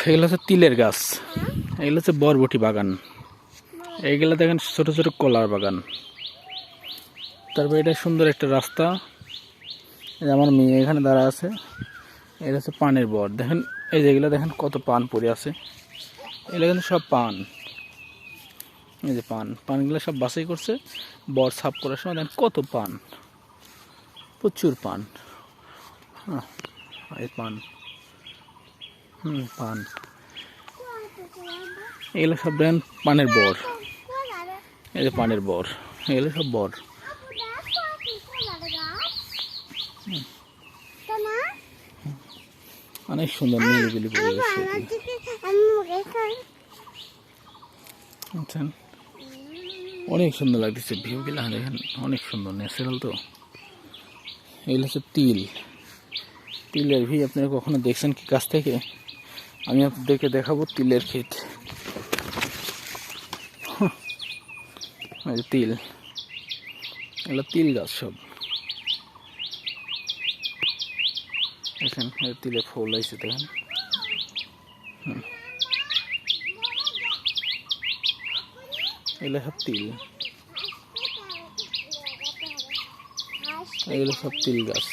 এগুলো হচ্ছে তিলের গাছ, এগুলো হচ্ছে বরবটি বাগান, এইগুলো দেখেন ছোট ছোট কলার বাগান। তারপর এটা সুন্দর একটা রাস্তা। আমার মেয়ে এখানে দাঁড়া আছে। এটা হচ্ছে পানের বর, দেখেন এই যেগুলো দেখেন কত পান পড়ে আছে। এগুলো কিন্তু সব পান, এই যে পানগুলো সব বাছাই করছে। বর সাফ করার সময় দেখেন কত পান, প্রচুর পান। হ্যাঁ এই পান, পান এগুলো সব দেখেন পানের বর। এই যে পানের বর, এগুলো সব বর। অনেক সুন্দর নিরিবিলি পরিবেশ। অনেক সুন্দর লাগতেছে ভিউগুলো, দেখেন অনেক সুন্দর ন্যাচারাল। তো এগুলো হচ্ছে তিলের ভিউ। আপনারা কখনো দেখছেন কি কাছ থেকে? আমি আপনাদেরকে দেখাবো তিলের ক্ষেত। তিল, এগুলো তিল গাছ সব। দেখেন তিলে ফুল হয়েছে, দেখেন। এগুলো সব তিল, এগুলো সব তিল গাছ।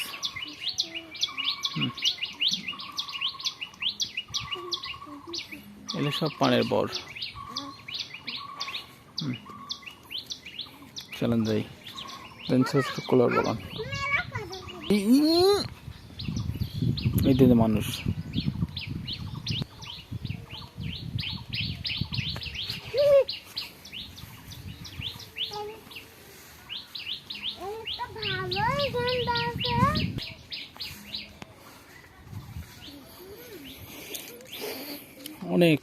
এগুলো সব পানের বর। চলেন যাই, কলার বাগান। এই দিনে মানুষ অনেক